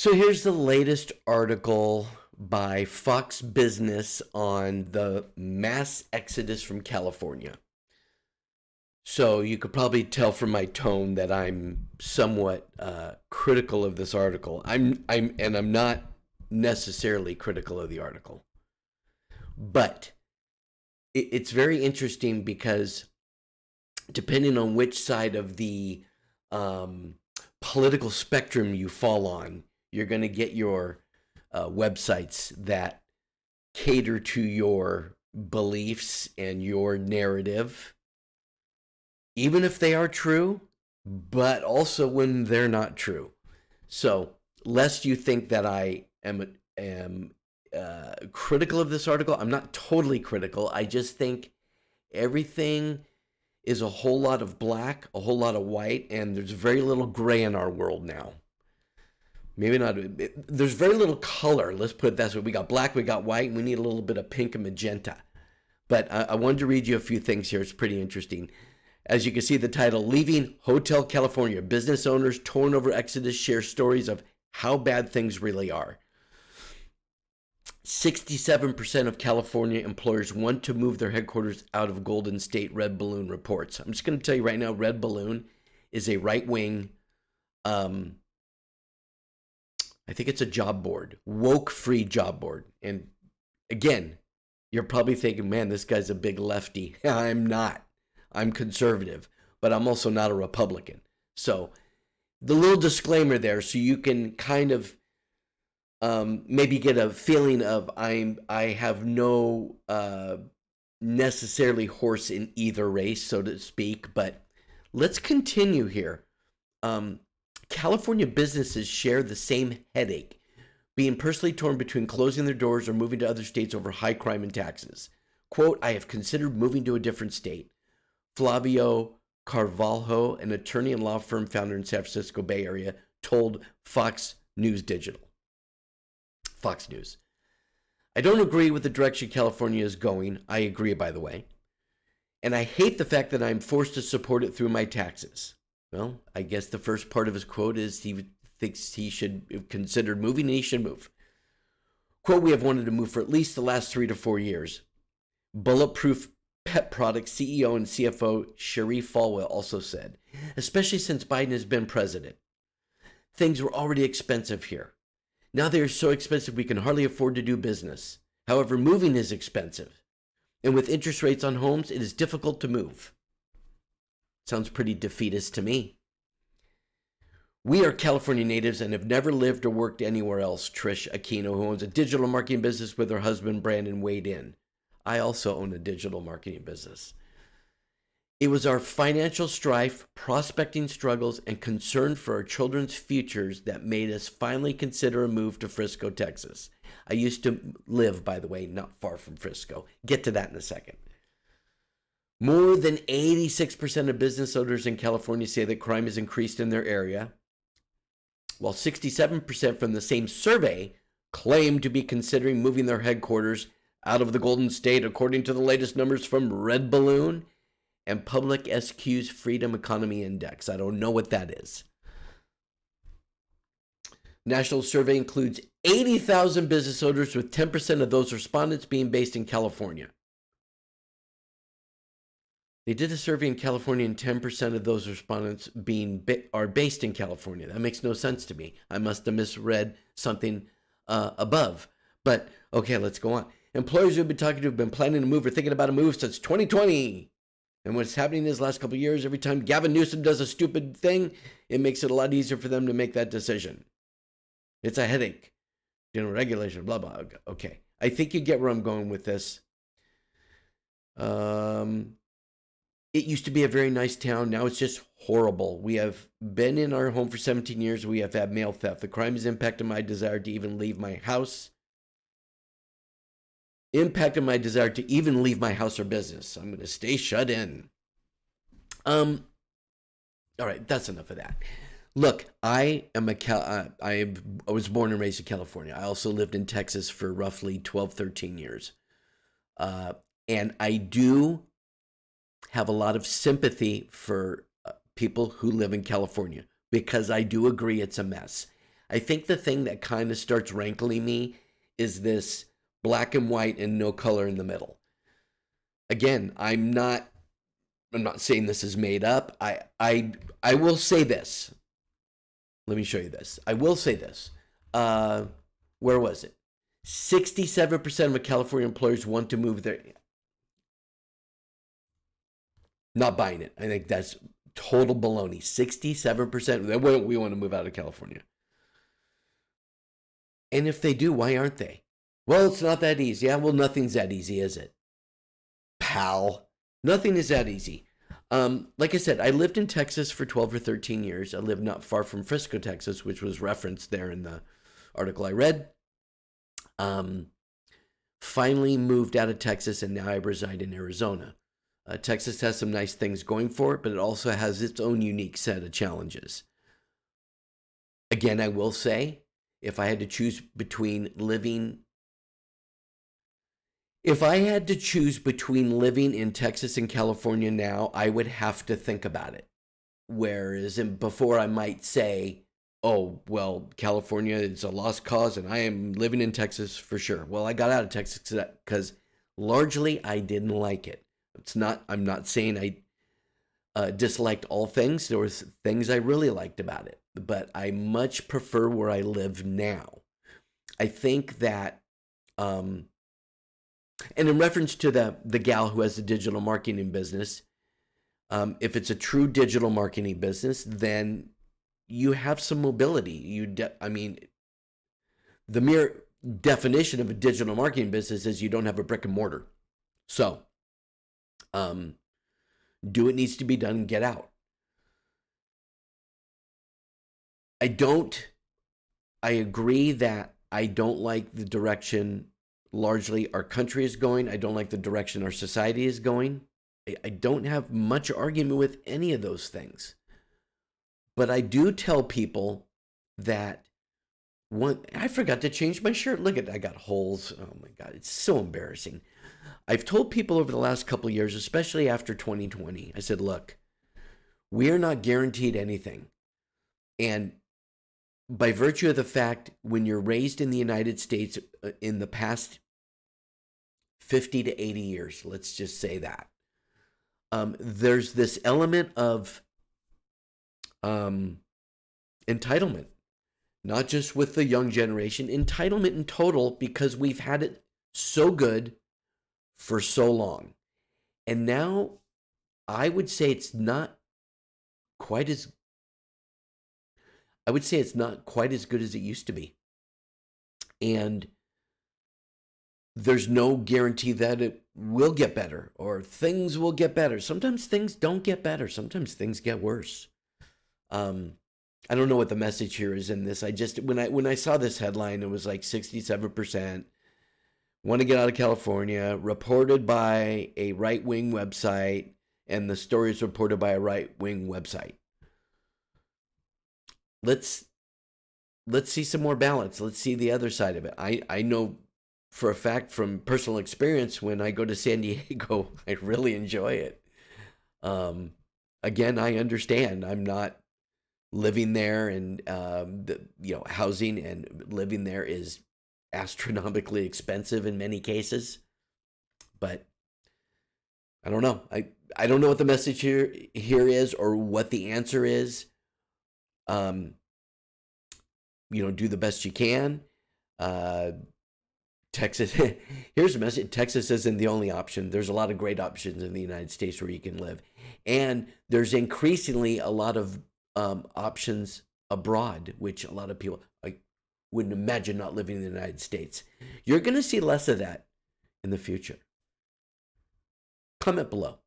So here's the latest article by Fox Business on the mass exodus from California. So you could probably tell from my tone that I'm somewhat critical of this article. I'm not necessarily critical of the article, but it's very interesting because depending on which side of the political spectrum you fall on, you're going to get your websites that cater to your beliefs and your narrative, even if they are true, but also when they're not true. So, lest you think that I am critical of this article, I'm not totally critical. I just think everything is a whole lot of black, a whole lot of white, and there's very little gray in our world now. Maybe not. There's very little color. Let's put it that way. We got black, we got white, and we need a little bit of pink and magenta. But I wanted to read you a few things here. It's pretty interesting. As you can see, the title, Leaving Hotel California. Business owners torn over exodus share stories of how bad things really are. 67% of California employers want to move their headquarters out of Golden State, Red Balloon reports. I'm just going to tell you right now, Red Balloon is a right-wing, I think it's a job board, woke-free job board. And again, you're probably thinking, man, this guy's a big lefty. I'm not. I'm conservative, but I'm also not a Republican. So the little disclaimer there, so you can kind of maybe get a feeling of I have no necessarily horse in either race, so to speak. But let's continue here. California businesses share the same headache, being personally torn between closing their doors or moving to other states over high crime and taxes. Quote, I have considered moving to a different state. Flavio Carvalho, an attorney and law firm founder in San Francisco Bay Area, told Fox News. I don't agree with the direction California is going. I agree, by the way. And I hate the fact that I'm forced to support it through my taxes. Well, I guess the first part of his quote is he thinks he should have considered moving and he should move. Quote, we have wanted to move for at least the last 3 to 4 years. Bulletproof Pet Products CEO and CFO Sharif Falwell also said, especially since Biden has been president. Things were already expensive here. Now they are so expensive we can hardly afford to do business. However, moving is expensive. And with interest rates on homes, it is difficult to move. Sounds pretty defeatist to me. We are California natives and have never lived or worked anywhere else, Trish Aquino, who owns a digital marketing business with her husband, Brandon, weighed in. I also own a digital marketing business. It was our financial strife, prospecting struggles, and concern for our children's futures that made us finally consider a move to Frisco, Texas. I used to live, by the way, not far from Frisco. Get to that in a second. More than 86% of business owners in California say that crime has increased in their area, while 67% from the same survey claim to be considering moving their headquarters out of the Golden State, according to the latest numbers from Red Balloon and Public SQ's Freedom Economy Index. I don't know what that is. National survey includes 80,000 business owners, with 10% of those respondents being based in California. They did a survey in California, and 10% of those respondents are based in California. That makes no sense to me. I must have misread something above. But okay, let's go on. Employers we've been talking to have been planning to move or thinking about a move since 2020. And what's happening is last couple of years, every time Gavin Newsom does a stupid thing, it makes it a lot easier for them to make that decision. It's a headache. General regulation, blah, blah. Okay. I think you get where I'm going with this. It used to be a very nice town. Now it's just horrible. We have been in our home for 17 years. We have had mail theft. The crime has impacted my desire to even leave my house. Impacted my desire to even leave my house or business. I'm going to stay shut in. All right, that's enough of that. Look, I was born and raised in California. I also lived in Texas for roughly 12, 13 years. And I do have a lot of sympathy for people who live in California, because I do agree it's a mess. I think the thing that kind of starts rankling me is this black and white and no color in the middle. Again, I'm not saying this is made up. I will say this. Let me show you this. I will say this. Where was it? 67% of California employers want to move their. Not buying it. I think that's total baloney. 67%. We want to move out of California. And if they do, why aren't they? Well, it's not that easy. Yeah, well, nothing's that easy, is it? Pal. Nothing is that easy. Like I said, I lived in Texas for 12 or 13 years. I lived not far from Frisco, Texas, which was referenced there in the article I read. Finally moved out of Texas, and now I reside in Arizona. Texas has some nice things going for it, but it also has its own unique set of challenges. Again, I will say, if I had to choose between living in Texas and California now, I would have to think about it. Whereas before I might say, oh, well, California is a lost cause and I am living in Texas for sure. Well, I got out of Texas because largely I didn't like it. I'm not saying I disliked all things. There was things I really liked about it, but I much prefer where I live now. I think that, and in reference to the gal who has the digital marketing business, if it's a true digital marketing business, then you have some mobility. The mere definition of a digital marketing business is you don't have a brick and mortar. So, do what needs to be done and get out. I agree that I don't like the direction largely our country is going. I don't like the direction our society is going. I don't have much argument with any of those things. But I do tell people that I forgot to change my shirt. Look I got holes. Oh my God, it's so embarrassing. I've told people over the last couple of years, especially after 2020, I said, look, we are not guaranteed anything. And by virtue of the fact, when you're raised in the United States in the past 50 to 80 years, let's just say that, there's this element of entitlement, not just with the young generation, entitlement in total, because we've had it so good for so long. And now I would say it's not quite as good as it used to be. And there's no guarantee that it will get better or things will get better. Sometimes things don't get better. Sometimes things get worse. I don't know what the message here is in this. I just, when I saw this headline, it was like 67% want to get out of California, reported by a right-wing website, and the story is reported by a right-wing website. Let's see some more balance. Let's see the other side of it. I know for a fact from personal experience, when I go to San Diego, I really enjoy it. Again, I understand. I'm not living there, and housing and living there is astronomically expensive in many cases. But I don't know. I don't know what the message here is or what the answer is. Do the best you can. Texas, here's the message. Texas isn't the only option. There's a lot of great options in the United States where you can live. And there's increasingly a lot of options abroad, which a lot of people, I wouldn't imagine not living in the United States. You're going to see less of that in the future. Comment below.